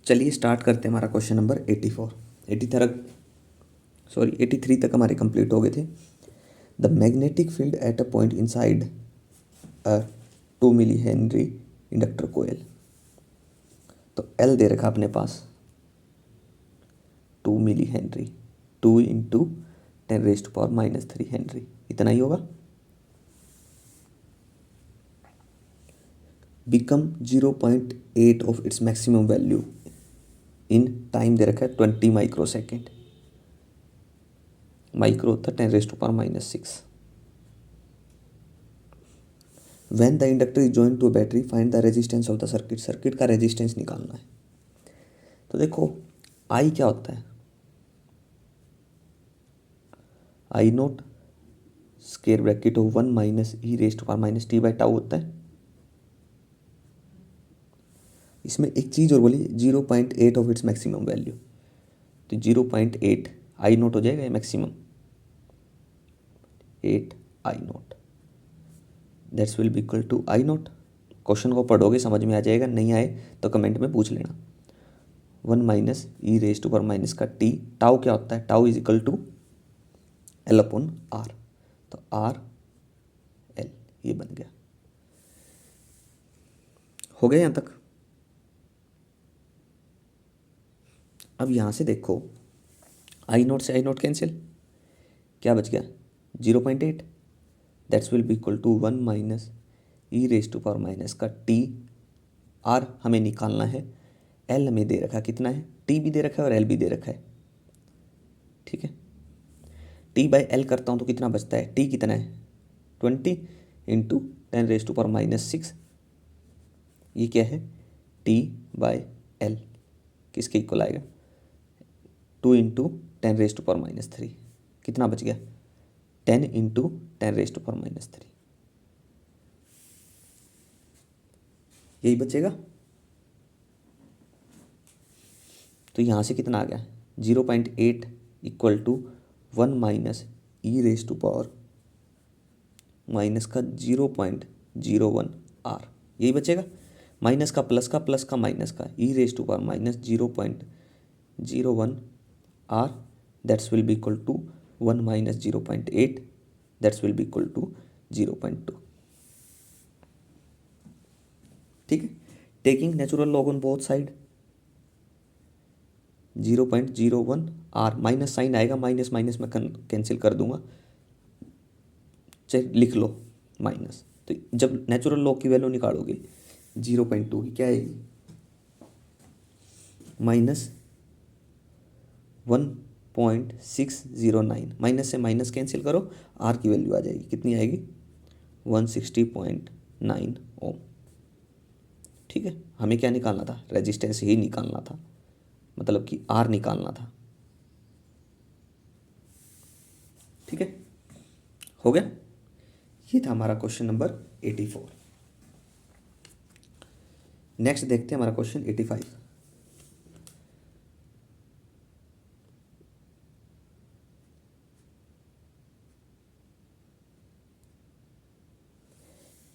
चलिए स्टार्ट करते हैं हमारा क्वेश्चन नंबर 84। 83 तक हमारे कंप्लीट हो गए थे। The magnetic field at a point inside a 2 milli henry inductor coil. तो एल दे रखा अपने पास 2 मिली हेनरी, 2 इंटू 10⁻³ हेनरी, इतना ही होगा। Become 0.8 of its maximum value in time दे रखा है 20 माइक्रोसेकेंड। माइक्रो होता है 10⁻⁻6। When the inductor is joint to a battery find the resistance of the circuit. Circuit का रेजिस्टेंस निकालना है। तो देखो आई क्या होता है, I naught square bracket of 1 minus e⁻⁻t/τ होता है। इसमें एक चीज़ और बोली 0.8 ऑफ इट्स मैक्सिमम वैल्यू, तो 0.8 आई नोट हो जाएगा, maximum 8 I naught that's will be equal to I naught. Question को पढ़ोगे समझ में आ जाएगा, नहीं आए तो कमेंट में पूछ लेना। 1 माइनस e⁻⁻ का टी, टाउ क्या होता है, tau is equal to L/R, तो आर एल ये बन गया। हो गया यहाँ तक। अब यहाँ से देखो आई नोट से आई नोट कैंसिल, क्या बच गया 0.8 that's will be equal to 1 minus e⁻⁻ का टी। आर हमें निकालना है, एल हमें दे रखा कितना है, टी भी दे रखा है और एल भी दे रखा है। ठीक है, टी बाई एल करता हूँ तो कितना बचता है, टी कितना है 20 इंटू 10⁻⁻6। ये क्या है टी बाई एल, किसके इक्वल आएगा 2 इंटू 10⁻⁻3। कितना बच गया 10 इंटू 10⁻⁻3, यही बचेगा। तो यहाँ से कितना आ गया 0.8 इक्वल टू 1 माइनस e⁻⁻ का 0.01 आर, यही बचेगा। माइनस का प्लस का, प्लस का माइनस का, e⁻⁻ 0.01 R that's will be equal to 1 minus 0.8 that's will be equal to 0.2। ठीक है, taking natural log on both side 0.01 R, minus sign आएगा, माइनस माइनस में कैंसिल कर दूंगा, चाहे लिख लो माइनस। तो जब नेचुरल लॉग की वैल्यू निकालोगे 0.2 की क्या आएगी माइनस 1.609, माइनस से माइनस कैंसिल करो, आर की वैल्यू आ जाएगी, कितनी आएगी 160.9 ओम। ठीक है, हमें क्या निकालना था, रेजिस्टेंस ही निकालना था, मतलब कि आर निकालना था। ठीक है, हो गया। ये था हमारा क्वेश्चन नंबर 84। नेक्स्ट देखते हैं हमारा क्वेश्चन 85।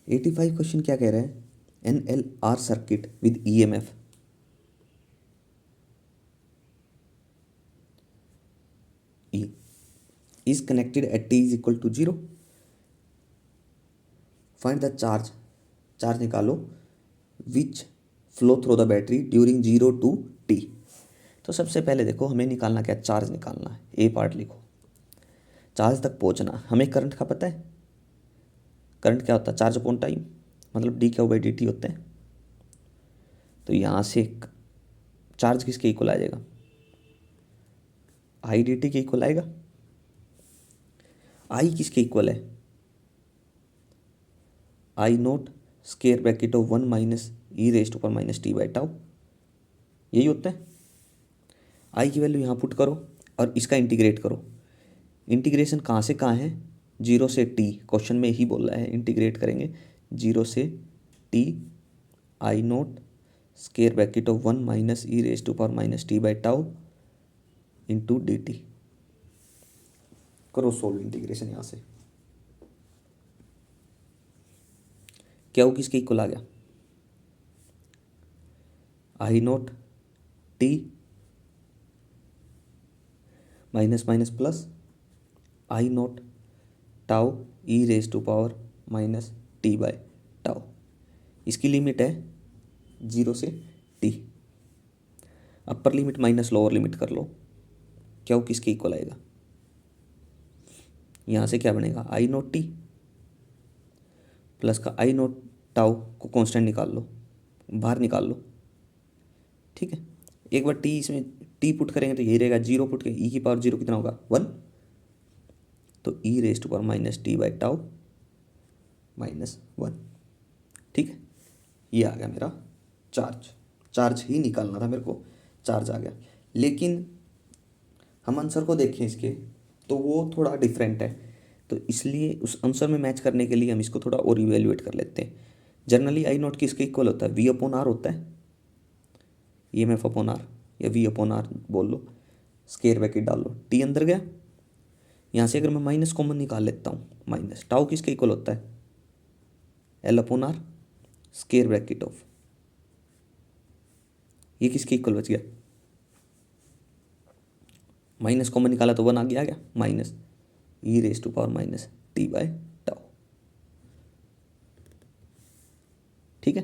क्वेश्चन क्या कह रहा है, NLR circuit with EMF E is connected at t is equal to 0. Find the charge निकालो which flow through the battery during 0 to t। तो सबसे पहले देखो हमें निकालना क्या, चार्ज निकालना है। ए पार्ट लिखो, चार्ज तक पहुंचना। हमें करंट का पता है, करंट क्या होता है चार्ज अपॉन टाइम, मतलब dq/dt होते हैं। तो यहाँ से चार्ज किसके इक्वल आ जाएगा, I/dt के इक्वल आएगा। आई किसके इक्वल है, I naught square bracket of 1 minus e⁻⁻t/τ, यही होता है। आई की वैल्यू यहाँ पुट करो और इसका इंटीग्रेट करो। इंटीग्रेशन कहाँ से कहाँ है, 0 से t, क्वेश्चन में ही बोल रहा है इंटीग्रेट करेंगे 0 से t I naught square bracket of 1 minus e⁻⁻t/τ into dt। करो सोल्व इंटीग्रेशन यहाँ से, क्या हो किसके इक्वल आ गया, I naught T minus minus plus I naught tau E raise to power minus T by tau. इसकी लिमिट है 0 से T. Upper limit minus lower limit कर लो, क्या वो किसके इक्वल आएगा? यहाँ से क्या बनेगा, आई नॉट टी प्लस का आई नॉट टाउ को कांस्टेंट निकाल लो, बाहर निकाल लो। ठीक है, एक बार टी इसमें टी पुट करेंगे तो यही रहेगा, 0 पुट करेंगे ई की पावर 0 कितना होगा 1, तो E raise to power minus T by tau minus 1। ठीक है, ये आ गया मेरा चार्ज ही निकालना था मेरे को, चार्ज आ गया। लेकिन हम आंसर को देखें इसके तो वो थोड़ा डिफरेंट है, तो इसलिए उस आंसर में मैच करने के लिए हम इसको थोड़ा और इवेल्युएट कर लेते हैं। जनरली आई नॉट किसके इक्वल होता है, वी अपॉन आर होता है, E M F upon R या वी अपॉन आर बोल लो, स्केयर ब्रैकेट डाल लो, टी अंदर गया। यहाँ से अगर मैं माइनस कॉमन निकाल लेता हूँ, माइनस टाउ किसके इक्वल होता है, L upon R square bracket of, ये किसके इक्वल बच गया, माइनस कॉमन निकाला तो 1 आ गया minus E raise to power minus T by tau. ठीक है,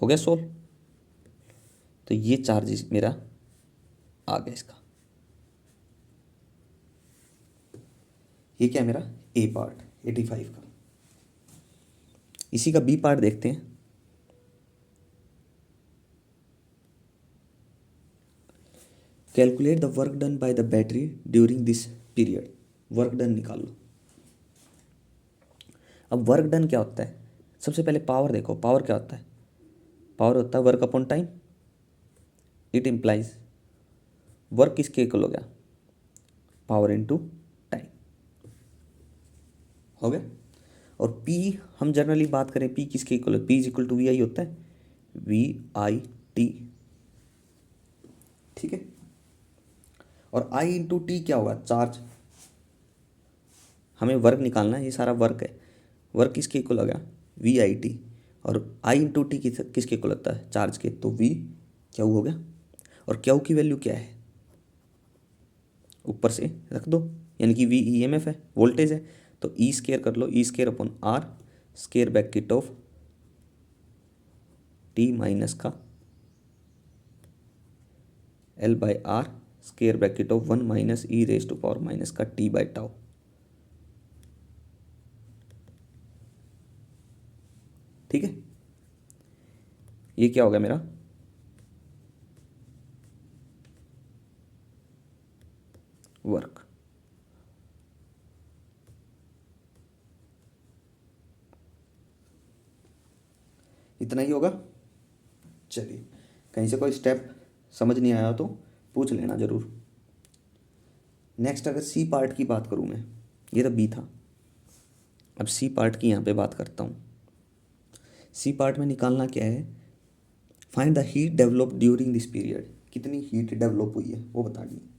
हो गया सोल्व। तो ये चार्ज मेरा आ गया इसका। ये क्या है मेरा ए पार्ट 85 का। इसी का बी पार्ट देखते हैं। Calculate the work done by the battery during this period. Work done निकाल लो। अब वर्क डन क्या होता है, सबसे पहले पावर देखो, पावर क्या होता है, पावर होता है work upon time. It implies work किसके इक्वल हो गया, पावर इनटू टाइम, हो गया। और P हम जनरली बात करें P किसके इक्वल है, P is equal to V I होता है, वी आई टी। ठीक है, और I इंटू टी क्या होगा, चार्ज। हमें वर्क निकालना है, ये सारा वर्क है, वर्क किसके इक्वल हो गया, वी आई टी। और I इंटू टी किसके इक्वल होता है, चार्ज के, तो वी क्या हो गया। और क्यू की वैल्यू क्या है, ऊपर से रख दो, यानी कि वी ई एम एफ है, वोल्टेज है, तो ई स्केयर कर लो, E square upon R square bracket of T minus का L by R square bracket of 1 minus E raise to power minus का टी बाई टाउ। ठीक है, ये क्या हो गया मेरा, वर्क। इतना ही होगा। चलिए, कहीं से कोई स्टेप समझ नहीं आया तो पूछ लेना ज़रूर। नेक्स्ट अगर सी पार्ट की बात करूँ मैं, ये तो बी था, अब सी पार्ट की यहाँ पे बात करता हूँ। सी पार्ट में निकालना क्या है, find the heat develop during this period. कितनी हीट डेवलप हुई है वो बतानी है।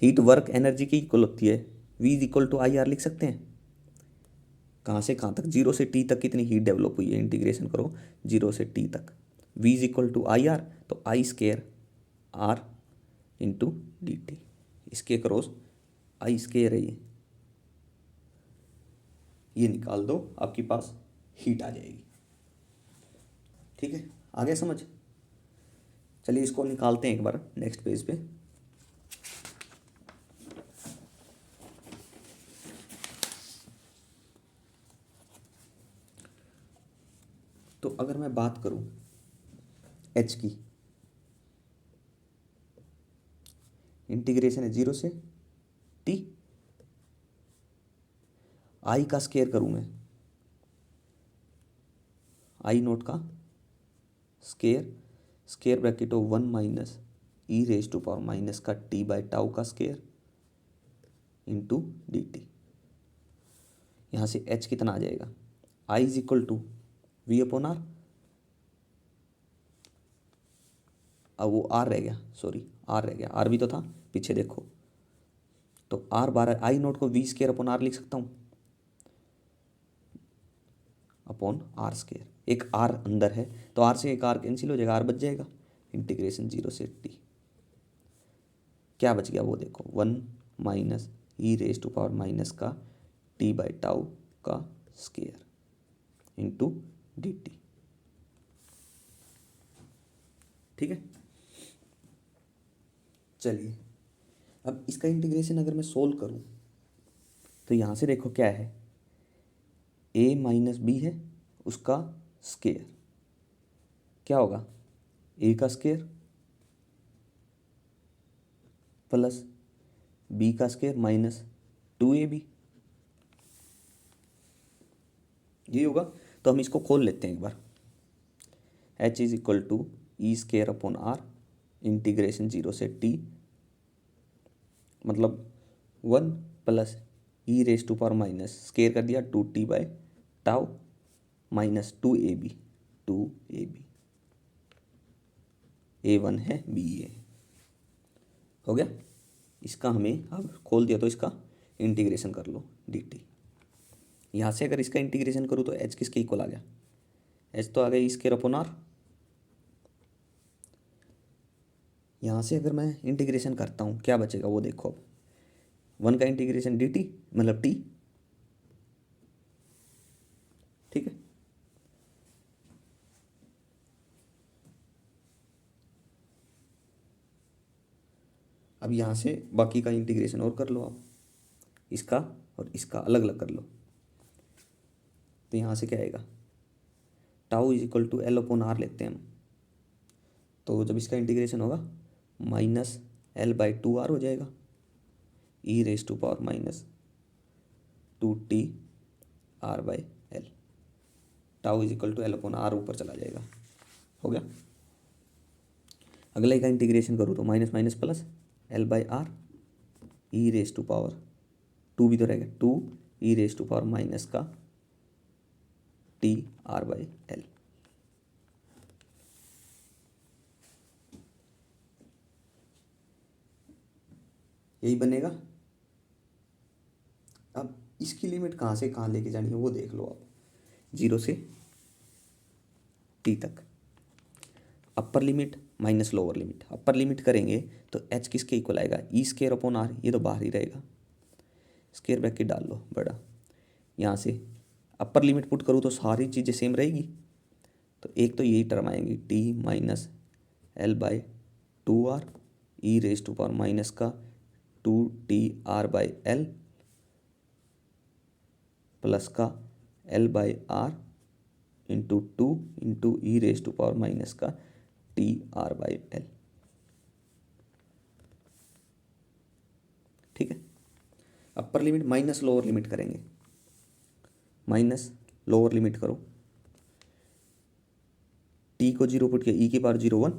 हीट वर्क एनर्जी की इक्वल होती है, V is equal to I R लिख सकते हैं। कहाँ से कहाँ तक, 0 से टी तक कितनी हीट डेवलप हुई है, इंटीग्रेशन करो 0 से टी तक, V is equal to I R, तो I square R into D T, इसके क्रॉस आई स्केयर है ये निकाल दो, आपके पास हीट आ जाएगी। ठीक है, आ गया समझ। चलिए इसको निकालते हैं एक बार नेक्स्ट पेज पे। तो अगर मैं बात करूं एच की, इंटीग्रेशन है 0 से टी, आई का स्केयर करूं मैं, आई नोट का square, square bracket of 1 minus E raise to power minus का टी बाई टाउ का स्केयर इंटू डी टी। यहाँ से एच कितना आ जाएगा, I is equal to V upon R, अब वो आर रह गया, सॉरी आर रह गया, आर भी तो था पीछे देखो, तो आर 12, आई नोट को वी स्केयर अपॉन आर लिख सकता हूँ, अपॉन आर स्केयर। एक आर अंदर है तो आर से एक आर कैंसिल हो जाएगा, आर बच जाएगा। इंटीग्रेशन 0 से टी, क्या बच गया वो देखो, 1 minus E raise to power minus का टी बाई टाउ का स्केयर इंटू डी टी। ठीक है, चलिए अब इसका इंटीग्रेशन अगर मैं सोल्व करूं तो यहाँ से देखो क्या है, ए माइनस बी है उसका स्केयर, क्या होगा ए का स्केयर प्लस बी का स्केयर माइनस 2ab, ये होगा। तो हम इसको खोल लेते हैं एक बार, h is equal to E square upon R integration 0 से t, मतलब 1 plus E raise to power minus square कर दिया 2t by tau minus 2ab, 2ab, a1 है b है, हो गया। इसका हमें अब खोल दिया तो इसका इंटीग्रेशन कर लो dt। यहाँ से अगर इसका इंटीग्रेशन करूँ तो h किसके इक्वल आ गया, h तो आ गया ई स्केयर अपॉन आर। यहाँ से अगर मैं इंटीग्रेशन करता हूँ क्या बचेगा वो देखो, अब 1 का इंटीग्रेशन dt मतलब t, ठीक है। अब यहाँ से बाकी का इंटीग्रेशन और कर लो आप, इसका और इसका अलग अलग कर लो। तो यहाँ से क्या आएगा, tau is equal to L upon R लेते हैं हम, तो जब इसका इंटीग्रेशन होगा माइनस एल बाई 2r हो जाएगा, E raise to power minus 2t R by L, tau is equal to L upon R ऊपर चला जाएगा, हो गया। अगले का इंटीग्रेशन करूँ तो minus minus plus L by R E raise to power 2 भी तो रहेगा 2 E raise to power minus का टी आर बाई एल। यही बनेगा। अब इसकी लिमिट कहाँ से कहाँ लेके जानी है वो देख लो आप, 0 से टी तक, अपर limit minus lower limit. Upper limit करेंगे तो h किसके इक्वल आएगा, ई स्केयर अपॉन आर, ये तो बाहर ही रहेगा, स्केयर ब्रैकेट डाल लो बड़ा। यहाँ से अपर लिमिट पुट करूँ तो सारी चीज़ें सेम रहेगी, तो एक तो यही टर्म आएंगी t minus L by 2r E raise to power minus का 2t r by L plus का L by R into 2 into E raise to power minus का टी आर बाई एल, ठीक है। Upper limit minus lower limit करेंगे, minus lower limit करो, T को 0 put किया ई की पावर 0 1,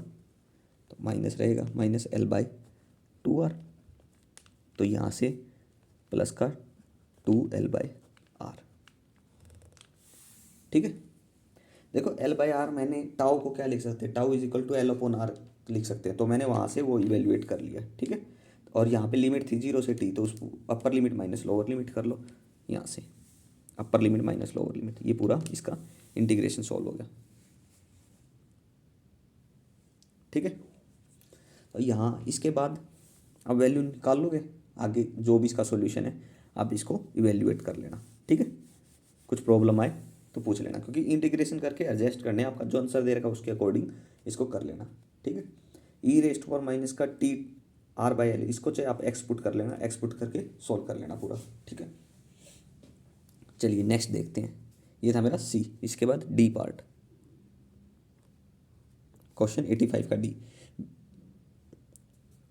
तो माइनस रहेगा माइनस एल बाई 2r, तो यहाँ से प्लस का 2l बाई आर, ठीक है। देखो एल बाई आर मैंने टाउ को क्या लिख सकते हैं, tau is equal to L upon R लिख सकते हैं, तो मैंने वहाँ से वो इवेल्युएट कर लिया, ठीक है। और यहाँ पे लिमिट थी 0 से t, तो उस अपर लिमिट माइनस लोअर लिमिट कर लो, यहाँ से अपर लिमिट माइनस लोअर लिमिट, ये पूरा इसका इंटीग्रेशन सॉल्व हो गया, ठीक है। तो यहाँ इसके बाद अब वैल्यू निकाल लोगे, आगे जो भी इसका सॉल्यूशन है आप इसको इवेल्युएट कर लेना, ठीक है। कुछ प्रॉब्लम आए तो पूछ लेना, क्योंकि इंटीग्रेशन करके एडजस्ट करने आपका जो आंसर दे रखा है उसके अकॉर्डिंग इसको कर लेना, ठीक है। ई रेस्ट पावर माइनस का टी आर बाई एल, इसको चाहे आप एक्सपुट कर लेना, एक्सपुट करके सॉल्व कर लेना पूरा, ठीक है। चलिए नेक्स्ट देखते हैं, ये था मेरा सी। इसके बाद डी पार्ट, क्वेश्चन 85 का D,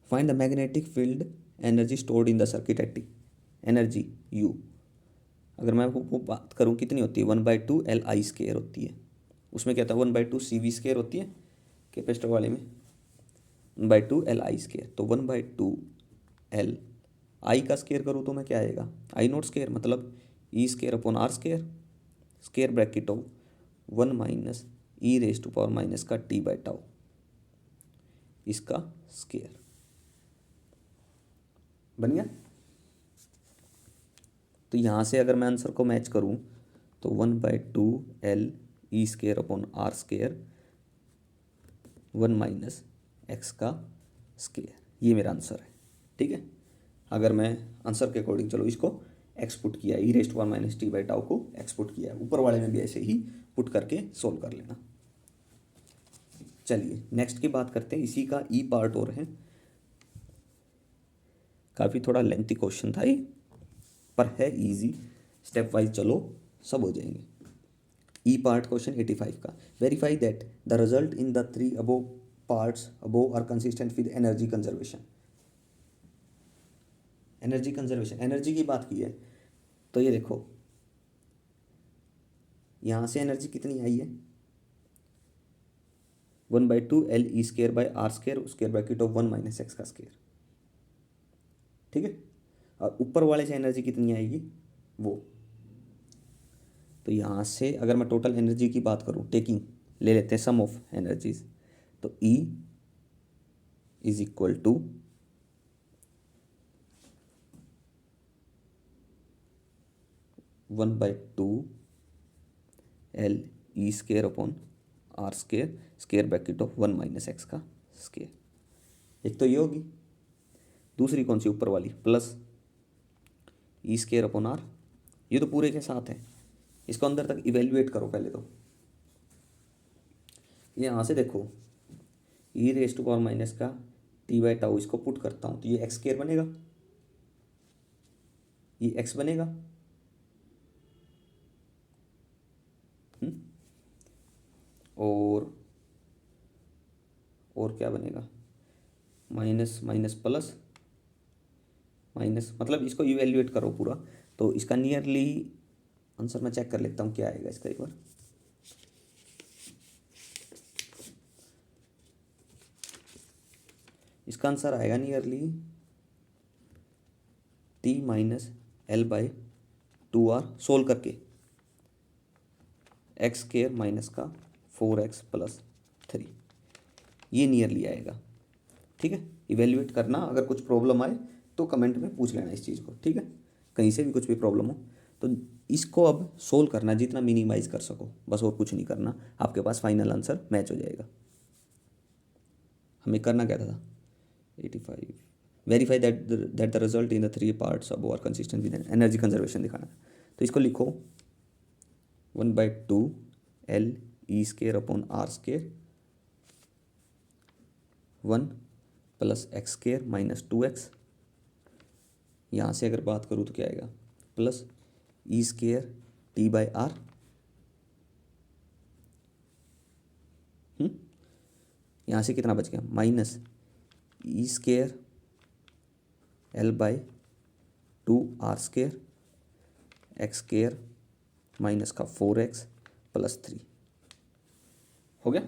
find the magnetic field energy stored in the circuit at T, energy you. अगर मैं आपको बात करूँ कितनी होती है, 1/2 एल आई स्केयर होती है, उसमें क्या था 1/2 सी वी स्केयर होती है कैपेसिटर वाले में, 1/2 एल आई स्केयर, तो 1/2 एल आई का स्केयर करूँ तो मैं क्या आएगा, आई नोट स्केयर, मतलब E square upon R square, square bracket of 1 minus E raise to power minus का टी बाई टाउ, इसका स्केयर बन गया। तो यहाँ से अगर मैं आंसर को मैच करूँ तो 1/2 L E² अपॉन R², 1 माइनस एक्स का स्केयर, ये मेरा आंसर है। ठीक है, अगर मैं आंसर के अकॉर्डिंग चलो इसको एक्सपुट किया, e⁻t/टाउ को एक्सपुट किया है, ऊपर वाले में भी ऐसे ही पुट करके सोल्व कर लेना। चलिए नेक्स्ट की बात करते हैं, इसी का ई पार्ट और है, काफ़ी थोड़ा लेंथी क्वेश्चन था ये, पर है इजी, स्टेप वाइज चलो सब हो जाएंगे। ई पार्ट क्वेश्चन 85 का, verify that the result in the 3 above parts above are consistent with energy conservation. Energy conservation, energy की बात की है, तो ये देखो यहाँ से एनर्जी कितनी आई है, 1/2 L E² square bracket of 1 minus X का स्क्वायर। ठीक है, और ऊपर वाले से एनर्जी कितनी आएगी वो, तो यहाँ से अगर मैं टोटल एनर्जी की बात करूँ, टेकिंग ले लेते हैं सम ऑफ एनर्जीज, तो E is equal to 1/2 L E² अपॉन R² square bracket of 1 minus X का स्क्वायर। एक तो ये होगी, दूसरी कौन सी ऊपर वाली, प्लस E² अपॉन R, ये तो पूरे के साथ है, इसको अंदर तक इवेल्युएट करो पहले तो। यहाँ से देखो e⁻⁻ का t/टाउ, इसको पुट करता हूँ तो ये x² बनेगा, ये x बनेगा, और क्या बनेगा, माइनस माइनस प्लस माइनस, मतलब इसको इवेल्युएट करो पूरा, तो इसका नियरली आंसर मैं चेक कर लेता हूँ क्या आएगा इसका एक बार। इसका आंसर आएगा नियरली t-L/2R सोल्व करके, x² माइनस का 4x + 3, ये नियरली आएगा। ठीक है, इवेल्युएट करना, अगर कुछ प्रॉब्लम आए तो कमेंट में पूछ लेना इस चीज़ को। ठीक है, कहीं से भी कुछ भी प्रॉब्लम हो तो इसको अब सोल्व करना जितना मिनिमाइज कर सको, बस और कुछ नहीं करना, आपके पास फाइनल आंसर मैच हो जाएगा। हमें करना क्या था, 85, verify that the result in the 3 parts above are consistent with energy conservation दिखाना था। तो इसको लिखो 1/2 L E² अपॉन R², 1 + x² माइनस 2x, यहाँ से अगर बात करूँ तो क्या आएगा, प्लस E² t/R, यहाँ से कितना बच गया, minus E² L/2R², x² minus का 4x + 3 हो गया।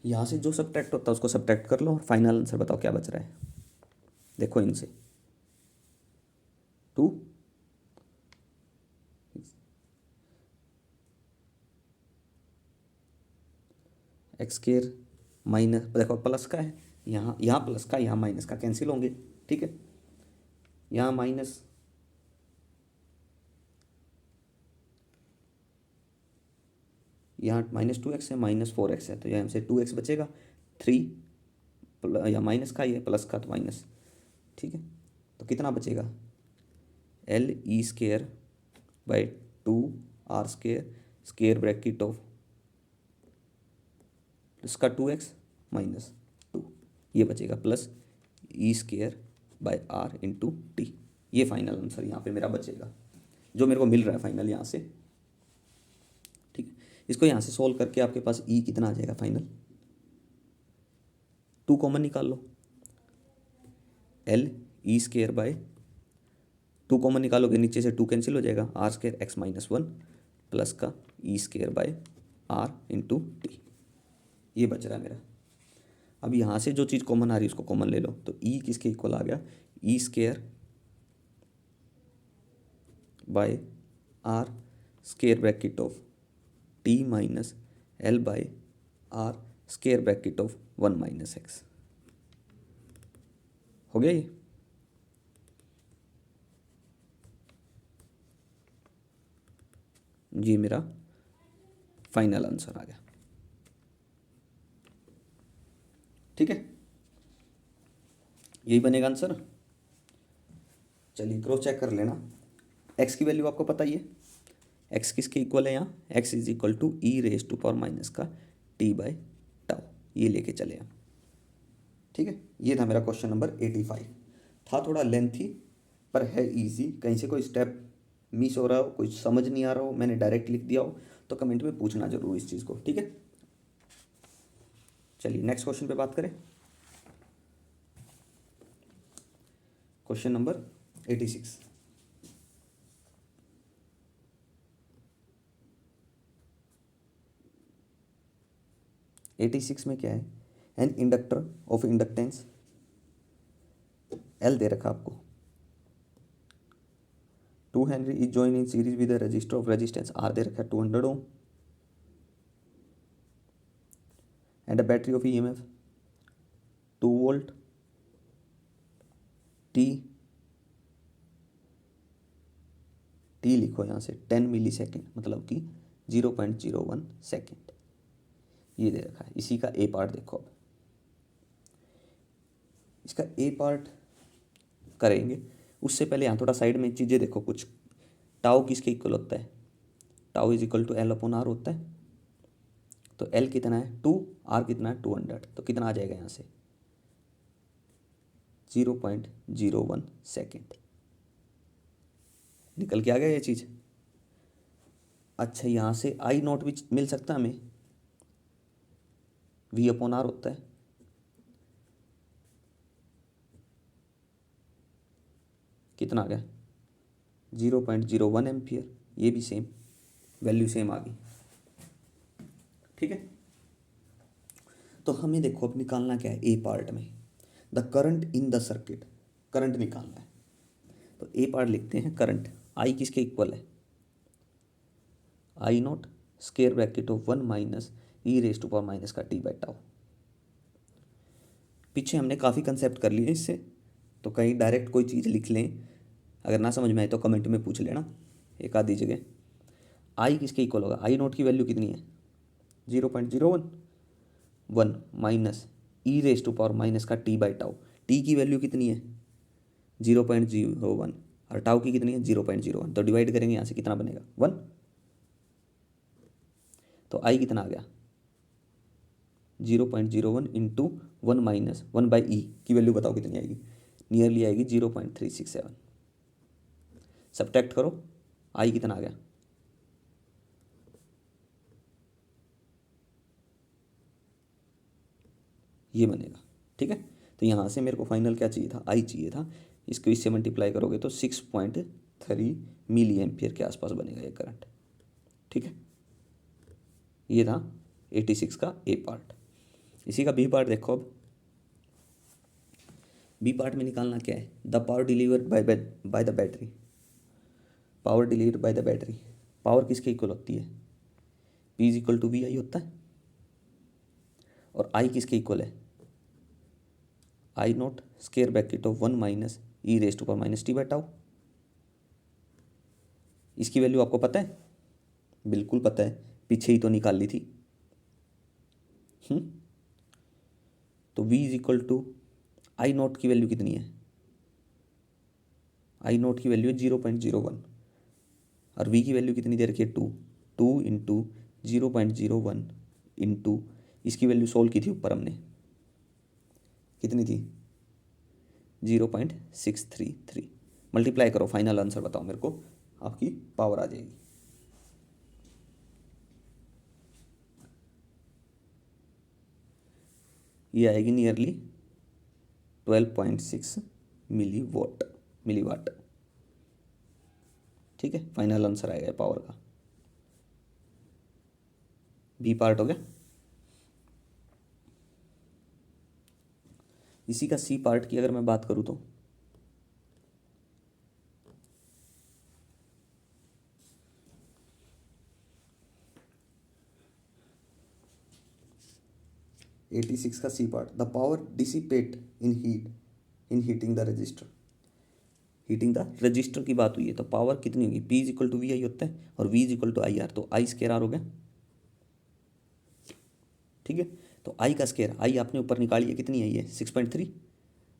यहाँ से जो सब्ट्रैक्ट होता है उसको सब्ट्रैक्ट कर लो और फाइनल आंसर बताओ क्या बच रहा है। देखो इनसे 2 x² माइनस, देखो प्लस का है, यहाँ प्लस का, यहाँ माइनस का, कैंसिल होंगे। ठीक है, यहाँ माइनस, यहाँ -2x है, -4x है, तो यहाँ से 2x बचेगा, 3 या माइनस का, ये प्लस का तो माइनस। ठीक है, तो कितना बचेगा, L/2R² स्क्वायर ब्रैकेट ऑफ इसका 2x माइनस 2, ये बचेगा, प्लस E²/R × t, ये फाइनल आंसर यहाँ पे मेरा बचेगा, जो मेरे को मिल रहा है फाइनल यहाँ से। ठीक है, इसको यहाँ से सॉल्व करके आपके पास E कितना आ जाएगा फाइनल, 2 कॉमन निकाल लो, L/2 कॉमन निकालोगे, नीचे से 2 कैंसिल हो जाएगा, R² x - 1 प्लस का E²/R × t, ये बच रहा है मेरा। अब यहाँ से जो चीज़ कॉमन आ रही है उसको कॉमन ले लो, तो E किसके इक्वल आ गया, E² R square bracket of t minus L/R square bracket of 1 minus x, हो गया ये। ये मेरा फाइनल आंसर आ गया। ठीक है, यही बनेगा आंसर। चलिए क्रॉस चेक कर लेना। एक्स की वैल्यू आपको पता ही है, एक्स किसके इक्वल है यहाँ, X is equal to E raise to power minus का टी बाई टाउ, ये लेके चले हम। ठीक है, ये था मेरा क्वेश्चन नंबर 85। था थोड़ा लेंथी पर है इजी। कहीं से कोई स्टेप मिस हो रहा हो, कुछ समझ नहीं आ रहा हो, मैंने डायरेक्ट लिख दिया हो, तो कमेंट में पूछना जरूर इस चीज़ को। ठीक है, चलिए नेक्स्ट क्वेश्चन पे बात करें। Question number 86। में क्या है, an inductor of inductance L दे रखा आपको, 2 henry is join in series with resistor of resistance R दे रखा है 200 ohm, and a battery of EMF 2 volt T लिखो यहाँ से 10 मिली सेकेंड, मतलब कि 0.01 सेकेंड ये दे रखा है। इसी का ए पार्ट देखो। अब इसका ए पार्ट करेंगे उससे पहले यहाँ थोड़ा साइड में चीज़ें देखो कुछ। टाउ किसके इक्वल होता है, tau is equal to L upon R होता है। तो एल कितना है 2, आर कितना है 200, तो कितना आ जाएगा यहाँ से 0.01 सेकेंड निकल के आ गया ये चीज़। अच्छा, यहाँ से आई नॉट भी मिल सकता है हमें, वी अपॉन आर होता है, कितना आ गया 0.01 एम्पियर, ये भी सेम वैल्यू सेम आ गई। ठीक है, तो हमें देखो अब निकालना क्या है ए पार्ट में, the current in the circuit, current निकालना है। तो ए पार्ट लिखते हैं, करंट आई किसके इक्वल है, I naught square bracket of 1 minus E raise to power minus का टी बाई टाउ। पीछे हमने काफ़ी कंसेप्ट कर लिए इससे, तो कहीं डायरेक्ट कोई चीज़ लिख लें, अगर ना समझ में आए तो कमेंट में पूछ लेना एक आधी जगह। आई किसके इक्वल होगा, आई नोट की वैल्यू कितनी है 0.01, 1 minus E raise to power minus का टी बाई टाउ, टी की वैल्यू कितनी है 0.01 और टाउ की कितनी है 0.01, तो डिवाइड करेंगे यहाँ से कितना बनेगा 1। तो आई कितना आ गया 0.01 इंटू 1 माइनस 1 बाई ई की वैल्यू बताओ कितनी आएगी, नियरली आएगी 0.367। सब्ट्रैक्ट करो, आई कितना आ गया ये बनेगा। ठीक है, तो यहाँ से मेरे को फाइनल क्या चाहिए था, आई चाहिए था, इसको इससे मल्टीप्लाई करोगे तो 6.3 मिली एम्पियर के आसपास बनेगा ये करंट। ठीक है, ये था 86 का ए पार्ट। इसी का बी पार्ट देखो। अब बी पार्ट में निकालना क्या है, the power delivered by the battery, power delivered by the battery, power किसके इक्वल होती है, P is equal to V I होता है, और आई किसके इक्वल है, I naught square bracket of 1 minus E raise to power minus T by tau. इसकी value आपको पता है, बिल्कुल पता है, पीछे ही तो निकाल ली थी। तो v is equal to I naught की वैल्यू कितनी है, आई नॉट की वैल्यू है 0.01 और v की वैल्यू कितनी दे रखी है 2, 2 इंटू 0.01 इंटू इसकी वैल्यू सोल्व की थी ऊपर हमने, कितनी थी 0.633। मल्टीप्लाई करो, फाइनल आंसर बताओ मेरे को, आपकी पावर आ जाएगी। ये आएगी नियरली 12.6 मिली वाट। ठीक है, फाइनल आंसर आएगा पावर का। बी पार्ट हो गया। इसी का सी पार्ट की अगर मैं बात करूँ तो 86 का C part, the power dissipate in heating the resistor. Heating the resistor की बात हुई है तो पावर कितनी होगी, P is equal to V I होता है और V is equal to I R, तो आई स्केयर आर हो गया। ठीक है, तो आई का स्केयर, आई आपने ऊपर निकाली है, कितनी आई है 6.3,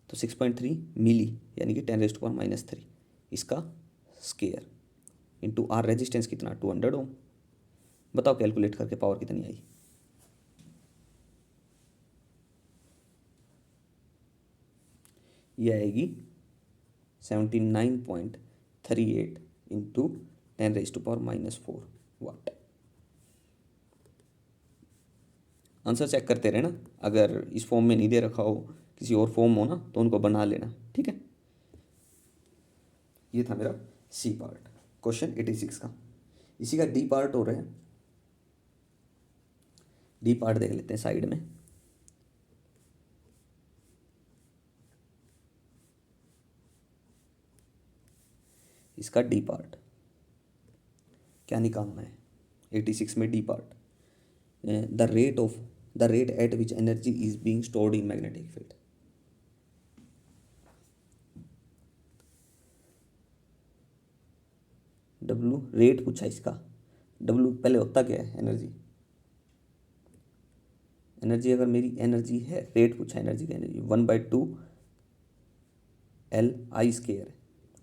तो 6.3 मिली यानी कि 10⁻³ इसका स्केयर इंटू आर रेजिस्टेंस कितना 200 ओम। बताओ कैलकुलेट करके पावर कितनी आई। ये आएगी 79.38 इंटू 10⁻⁻4 वाट। आंसर चेक करते रहना, अगर इस फॉर्म में नहीं दे रखा हो, किसी और फॉर्म हो ना तो उनको बना लेना, ठीक है। ये था मेरा सी पार्ट क्वेश्चन 86 का। इसी का डी पार्ट हो रहा है, डी पार्ट देख लेते हैं साइड में। इसका डी पार्ट क्या निकालना है 86 में D part, the rate at which energy is being stored in magnetic field. W rate पूछा इसका, डब्लू पहले होता क्या है एनर्जी, एनर्जी अगर मेरी एनर्जी है, रेट पूछा एनर्जी का, एनर्जी 1/2 L I²।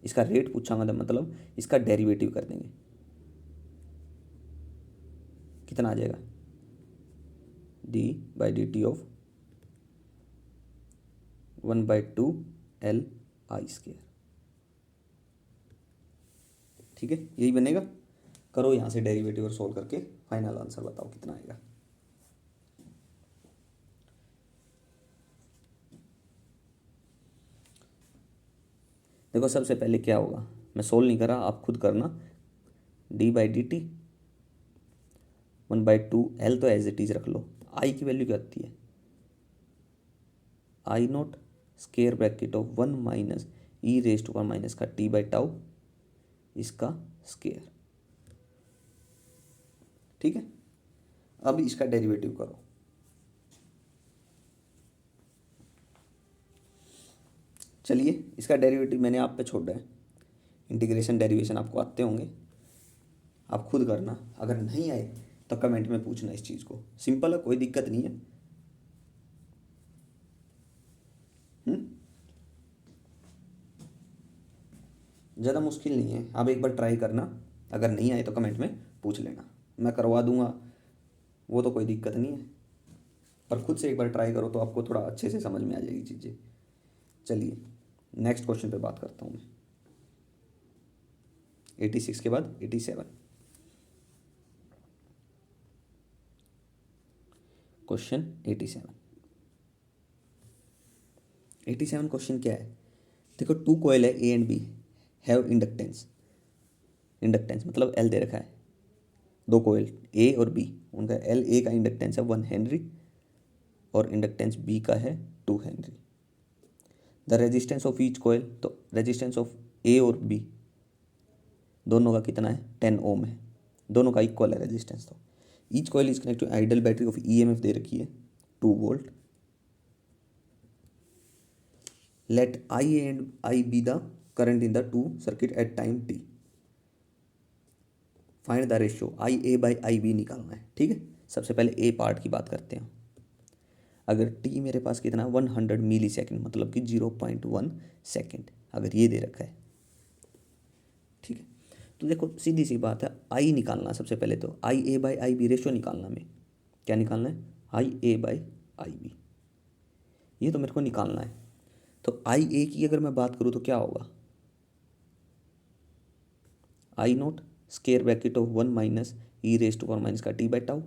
इसका रेट पूछा मतलब इसका डेरिवेटिव कर देंगे, कितना आ जाएगा d/dt ऑफ 1/2 L I²। ठीक है, यही बनेगा। करो यहाँ से डेरिवेटिव और सोल्व करके फाइनल आंसर बताओ कितना आएगा। देखो सबसे पहले क्या होगा, मैं सोल्व नहीं कर रहा, आप खुद करना। d/dt 1/2 L तो एज इट इज रख लो। आई की वैल्यू क्या आती है, I0 square bracket of 1 minus e⁻⁻ का t/τ इसका स्केयर। ठीक है, अब इसका डेरिवेटिव करो। चलिए इसका डेरिवेटिव मैंने आप पे छोड़ा है, इंटीग्रेशन डेरिवेशन आपको आते होंगे, आप खुद करना। अगर नहीं आए तो कमेंट में पूछना इस चीज़ को, सिंपल है, कोई दिक्कत नहीं है। ज़्यादा मुश्किल नहीं है, आप एक बार ट्राई करना, अगर नहीं आए तो कमेंट में पूछ लेना, मैं करवा दूंगा, वो तो कोई दिक्कत नहीं है। पर खुद से एक बार ट्राई करो तो आपको थोड़ा अच्छे से समझ में आ जाएगी चीज़ें। चलिए नेक्स्ट क्वेश्चन पे बात करता हूँ मैं, 86 के बाद 87। क्वेश्चन 87 क्वेश्चन क्या है, देखो टू कॉइल है A and B, have inductance, inductance मतलब एल दे रखा है, दो कॉइल ए और बी, उनका एल ए का इंडक्टेंस है 1 हेनरी और इंडक्टेंस बी का है 2 Henry. The resistance of each coil, तो रेजिस्टेंस ऑफ ए और बी दोनों का कितना है 10 ओम है, दोनों का इक्वल है रेजिस्टेंस। तो each coil is connect to ideal battery of EMF दे रखी है 2 volt. Let I and I B the current in the two circuit at time T, find the ratio I A by I B निकालना है। ठीक है, सबसे पहले ए part की बात करते हैं। अगर टी मेरे पास कितना 100 मिली सेकेंड मतलब कि 0.1 सेकेंड अगर ये दे रखा है, ठीक है, तो देखो सीधी सी बात है, आई निकालना सबसे पहले, तो आई A by I B ratio निकालना, में क्या निकालना है आई ए बाई आई बी, ये तो मेरे को निकालना है। तो आई ए की अगर मैं बात करूँ तो क्या होगा, I0 square bracket of 1 minus e⁻⁻ का t/τ,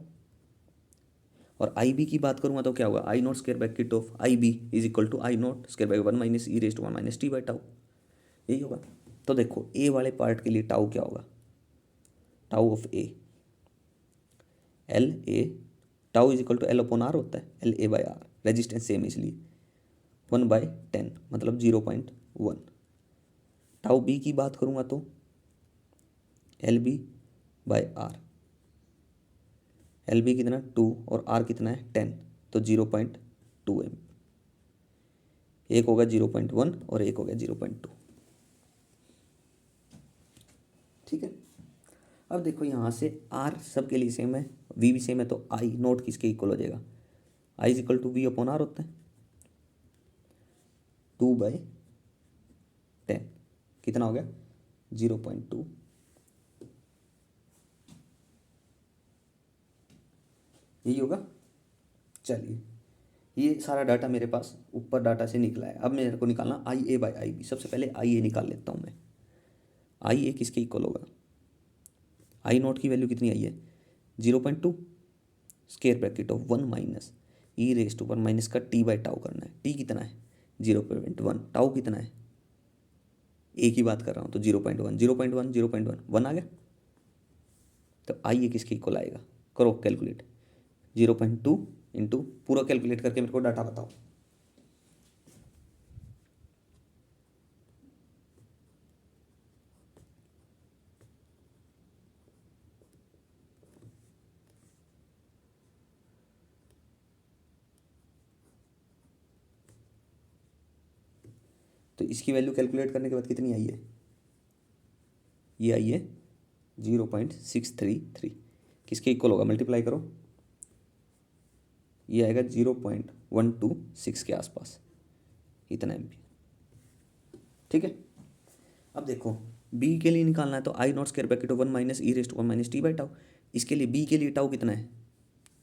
और आई बी की बात करूँगा तो क्या होगा I0 square bracket of I B is equal to I0 square bracket 1 minus e⁻⁻ t/τ, यही होगा। तो देखो ए वाले पार्ट के लिए टाउ क्या होगा, tau of A L A, tau is equal to L upon R होता है, L A by R, resistance same इसलिए 1/10 मतलब 0.1। टाउ बी की बात करूँगा तो L B by R, L B कितना 2 और आर कितना है 10, तो 0.2 एम, एक होगा 0.1 और एक हो गया 0.2। ठीक है। अब देखो यहाँ से आर सब के लिए सेम है, वी भी सेम है, तो आई नोट किसके इक्वल हो जाएगा, I is equal to V upon R होता है 2/10, कितना हो गया 0.2। यही होगा। चलिए, ये सारा डाटा मेरे पास ऊपर डाटा से निकला है। अब मेरे को निकालना आई ए बाई आई बी। सबसे पहले आई ए निकाल लेता हूँ मैं। आई ए किसके इक्वल होगा, आई नोट की वैल्यू कितनी आई है 0.2, square bracket of 1 minus E raise to 1 minus का टी बाई टाउ करना है। टी कितना है 0.1, टाउ कितना है, ए की बात कर रहा हूँ तो 0.1, 0.1, 0.1, 1 आ गया। तो आई ए किसके इक्वल आएगा, करो कैलकुलेट, 0.2 इंटू पूरा कैलकुलेट करके मेरे को डाटा बताओ। तो इसकी वैल्यू कैलकुलेट करने के बाद कितनी आई है, ये आई है 0.633, किसके इक्वल होगा, मल्टीप्लाई करो, ये आएगा 0.126 के आसपास, इतना एम्पियर। ठीक है। अब देखो बी के लिए निकालना है तो I naught square bracket 1 minus e raise 1 minus T by tau. इसके लिए बी के लिए टाउ कितना है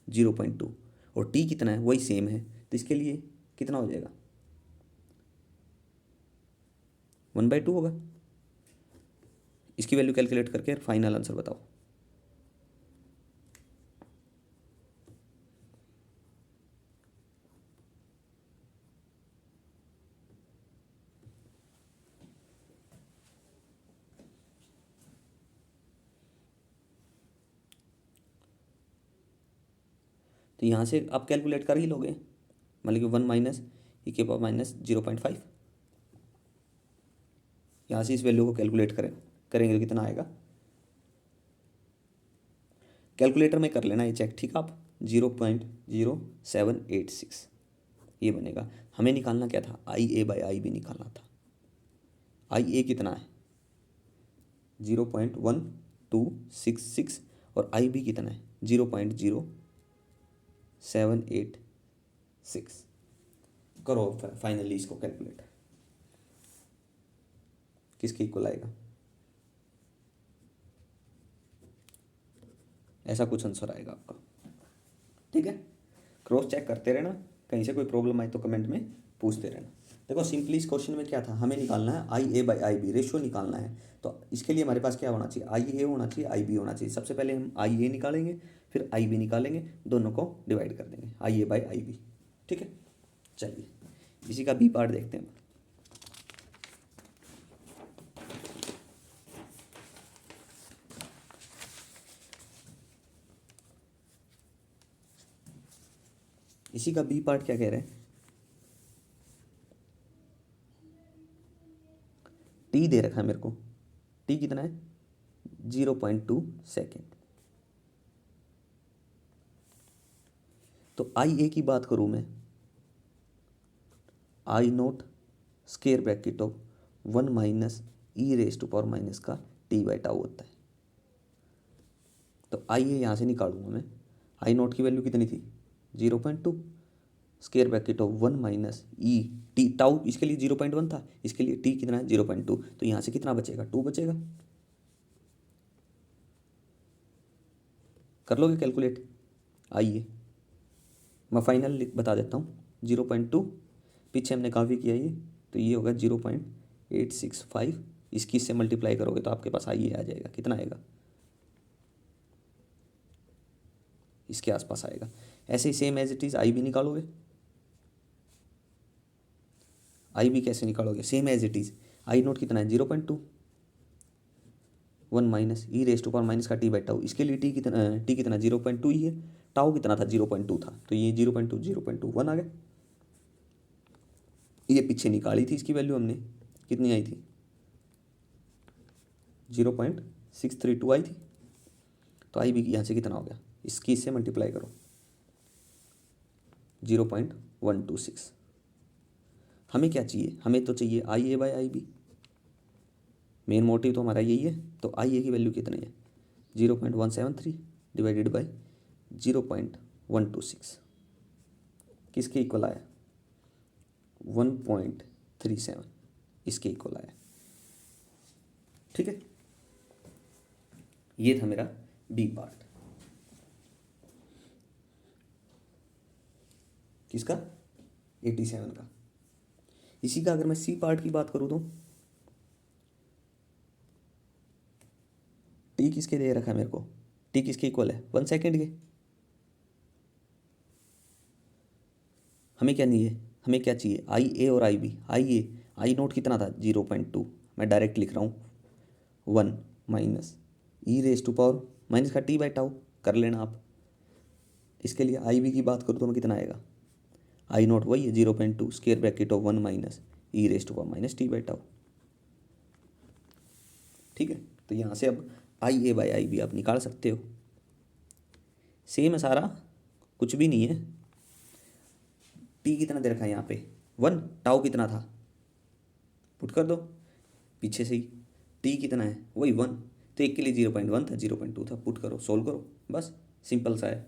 0.2 और टी कितना है वही सेम है, तो इसके लिए कितना हो जाएगा 1/2 होगा। इसकी वैल्यू कैलकुलेट करके फाइनल आंसर बताओ। तो यहाँ से आप कैलकुलेट कर ही लोगे, मतलब कि 1 माइनस ई के पावर माइनस 0.5, यहाँ से इस वैल्यू को कैलकुलेट करेंगे तो कितना आएगा, कैलकुलेटर में कर लेना ये चेक, ठीक है आप, 0.0786 ये बनेगा। हमें निकालना क्या था, आई ए बाई आई बी निकालना था। आई ए कितना है 0.1266 और आई बी कितना है 0.0786। करो फाइनली इसको कैलकुलेट, किसके इक्वल आएगा, ऐसा कुछ आंसर आएगा आपका। ठीक है, क्रॉस चेक करते रहना, कहीं से कोई प्रॉब्लम आए तो कमेंट में पूछते रहना। देखो सिंपली इस क्वेश्चन में क्या था, हमें निकालना है आई A by I B, ratio निकालना है। तो इसके लिए हमारे पास क्या होना चाहिए, आई ए होना चाहिए, आई बी होना चाहिए। सबसे पहले हम आई ए निकालेंगे, फिर आई बी निकालेंगे, दोनों को डिवाइड कर देंगे, आई ए बाई आई बी। ठीक है, चलिए इसी का बी पार्ट देखते हैं। इसी का बी पार्ट क्या कह रहे हैं, टी दे रखा है मेरे को, टी कितना है 0.2 सेकेंड। तो आई ए की बात करूं मैं, I naught square bracket of 1 minus E raise to power minus का टी बाई टाउ होता है। तो आई ए यहाँ से निकालूंगा मैं, आई नोट की वैल्यू कितनी थी 0.2, square bracket of 1 minus E T tau, इसके लिए 0.1 था, इसके लिए टी कितना है 0.2, तो यहाँ से कितना बचेगा 2 बचेगा। कर लोगे कैलकुलेट, आइए मैं फाइनल बता देता हूँ, 0.2 पीछे हमने काफ़ी किया ये, तो ये होगा 0.865, इसकी इससे मल्टीप्लाई करोगे तो आपके पास आइए आ जाएगा, कितना आएगा इसके आसपास आएगा। ऐसे ही same as it is I भी निकालोगे, आई भी कैसे निकालोगे, same as it is, I naught कितना है 0.2, 1 minus E raise to power minus का टी बाई टाउ, इसके लिए टी कितना 0.2 ही है, टाउ कितना था 0.2 था, तो ये 0.2 0.2 1 आ गया। ये पीछे निकाली थी इसकी वैल्यू हमने, कितनी आई थी 0.632 आई थी, तो आई भी यहाँ से कितना हो गया, इसकी इससे मल्टीप्लाई करो 0.126। हमें क्या चाहिए, हमें तो चाहिए I A by I B, main motive तो हमारा यही है। तो आई ए की वैल्यू कितनी है, 0.173 डिवाइडेड बाई 0.126, किसके इक्वल आया, 1.37, इसके इक्वल आया। ठीक है, ये था मेरा बी पार्ट। किसका, 87 का। इसी का अगर मैं सी पार्ट की बात करूं तो टी किसके दे रखा है मेरे को, टी किसके इक्वल है, 1 सेकेंड के। हमें क्या नहीं है, हमें क्या चाहिए, आई ए और आई बी। आई नोट कितना था, 0.2, मैं डायरेक्ट लिख रहा हूँ 1 minus E raise to power minus का टी बाई टाउ, कर लेना आप। इसके लिए आई बी की बात करूँ तो मैं कितना आएगा, आई नोट वही है 0.2 square bracket of 1 minus E raise to power minus T by tau. ठीक है, तो यहाँ से अब आई ए बाई आई बी आप निकाल सकते हो। सेम है सारा, कुछ भी नहीं है। टी कितना दे रखा है यहाँ पे, 1, टाउ कितना था, पुट कर दो पीछे से ही। टी कितना है, वही 1, तो एक के लिए 0.1 था, 0.2 था, पुट करो, सोल्व करो, बस सिंपल सा है।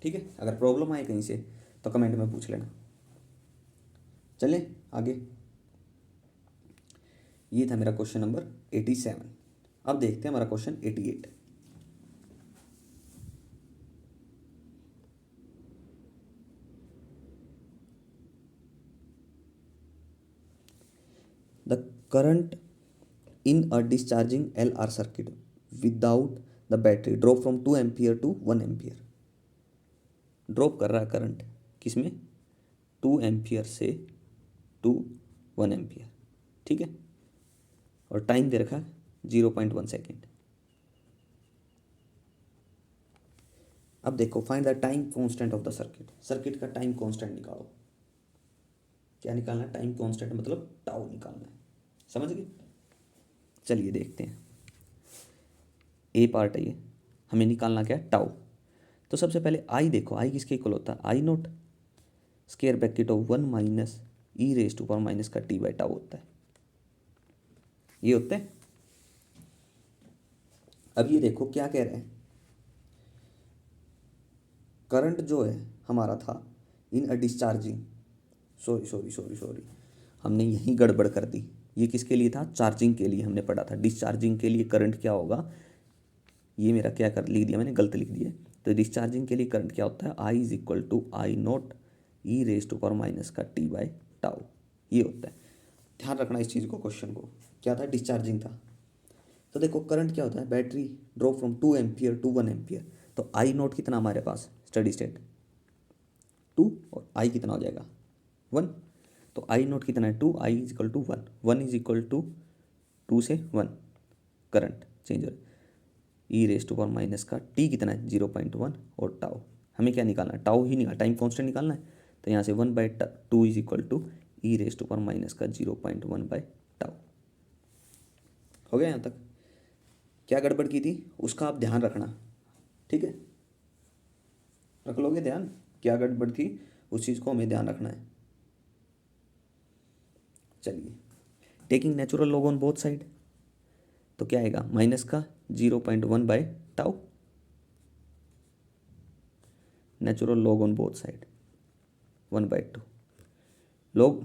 ठीक है, अगर प्रॉब्लम आए कहीं से तो कमेंट में पूछ लेना। चलें आगे, ये था मेरा क्वेश्चन नंबर 87। अब देखते हैं हमारा question 88। The current in a discharging LR circuit without the battery drop from 2 ampere to 1 ampere. Drop कर रहा है करंट किसमें, 2 एम्पियर से टू 1 एम्पियर। ठीक है, और टाइम दे रखा है 0.1 सेकेंड। अब देखो, find the time constant of the circuit. Circuit का टाइम कांस्टेंट निकालो। क्या निकालना है, टाइम कांस्टेंट मतलब टाउ निकालना है, समझ गए। चलिए देखते हैं, ए पार्ट है ये, हमें निकालना क्या है, टाउ। तो सबसे पहले आई देखो, आई किसके इक्वल होता है, I naught square bracket of 1 minus E raise to power minus का टी बाई टाउ होता है, ये होता है। अब ये देखो क्या कह रहे हैं, करंट जो है हमारा था इन अ डिस्चार्जिंग, सॉरी हमने यहीं गड़बड़ कर दी। ये किसके लिए था, चार्जिंग के लिए हमने पढ़ा था। डिस्चार्जिंग के लिए करंट क्या होगा, ये मेरा क्या कर लिख दिया मैंने, गलत लिख दिया। तो डिस्चार्जिंग के लिए करंट क्या होता है, I is equal to I naught e raise to power minus का टी बाई टाउ, ये होता है। ध्यान रखना इस चीज़ को, क्वेश्चन को। क्या था, डिस्चार्जिंग था। तो देखो करंट क्या होता है, battery drop from 2 ampere to 1 ampere. तो आई नोट कितना हमारे पास स्टडी स्टेट 2, और आई कितना हो जाएगा 1। तो आई नोट कितना है 2, I is equal to 1, 1 is equal to 2 से 1 करंट चेंज हो, e raise to power minus का टी कितना है 0.1 और टाउ। हमें क्या निकालना है, टाउ ही निकालना, टाइम कांस्टेंट निकालना है। तो यहाँ से 1/2 is equal to E raise to power minus का 0.1 बाई टाउ। हो गया यहाँ तक। क्या गड़बड़ की थी उसका आप ध्यान रखना, ठीक है, रख लोगे ध्यान, क्या गड़बड़ थी उस चीज़ को हमें ध्यान रखना है। चलिए, taking natural log on both side, तो क्या आएगा, माइनस का 0.1 by tau, natural log on both side 1/2। Log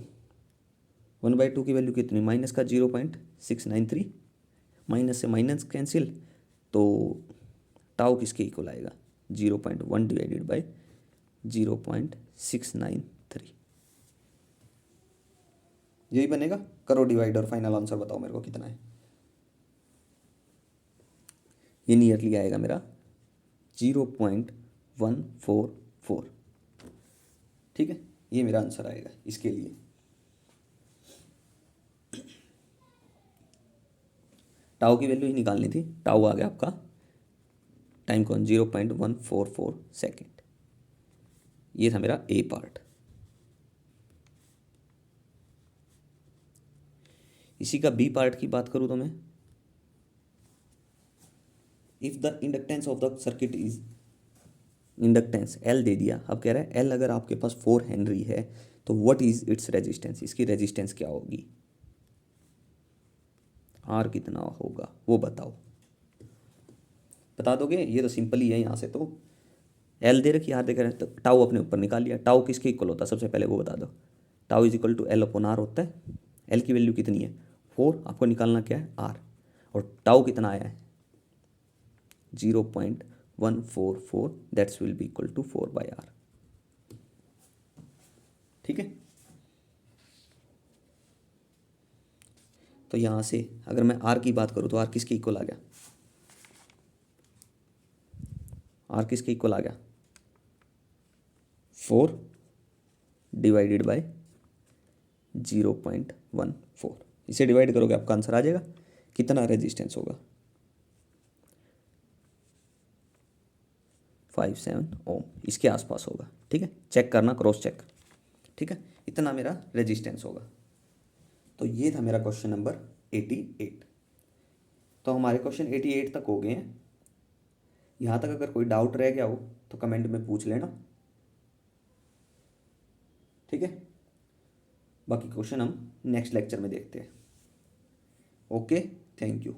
1/2 की वैल्यू कितनी, माइनस का 0.693, माइनस से माइनस कैंसिल, तो टाउ किसके इक्वल आएगा 0.1 डिवाइडेड बाई 0.693, यही बनेगा। करो डिवाइड और फाइनल आंसर बताओ मेरे को कितना है। ये नियरली आएगा मेरा 0.144। ठीक है, ये मेरा आंसर आएगा इसके लिए। टाउ की वैल्यू ही निकालनी थी, टाउ आ गया आपका टाइम कौन 0.144 सेकेंड। ये था मेरा ए पार्ट। इसी का बी पार्ट की बात करूं तो मैं, if the inductance of the circuit is, inductance L दे दिया, अब कह रहा है एल अगर आपके पास 4 हेनरी है तो व्हाट इज इट्स रेजिस्टेंस, इसकी रेजिस्टेंस क्या होगी। आर कितना होगा वो बताओ। बता दोगे? ये तो सिंपल ही है। यहाँ से तो एल दे रखी, आर दे रहे, तो टाउ अपने ऊपर निकाल लिया। टाउ किसके इक्वल होता है सबसे पहले वो बता दो। Tau is equal to L upon R होता है। एल की वैल्यू कितनी है 4, आपको निकालना क्या है आर, और टाउ कितना आया है 0.144, that's will be equal to 4/r। ठीक है। तो यहाँ से अगर मैं आर की बात करूँ तो आर किसके इक्वल आ गया, आर किसके इक्वल आ गया 4 डिवाइडेड बाय 0.14। इसे डिवाइड करोगे आपका आंसर आ जाएगा। कितना रेजिस्टेंस होगा 57 ओम, इसके आसपास होगा। ठीक है, चेक करना, क्रॉस चेक। ठीक है, इतना मेरा रेजिस्टेंस होगा। तो ये था मेरा क्वेश्चन नंबर 88। तो हमारे क्वेश्चन 88 तक हो गए हैं। यहाँ तक अगर कोई डाउट रह गया हो तो कमेंट में पूछ लेना। ठीक है, बाकी क्वेश्चन हम नेक्स्ट लेक्चर में देखते हैं। Okay, thank you.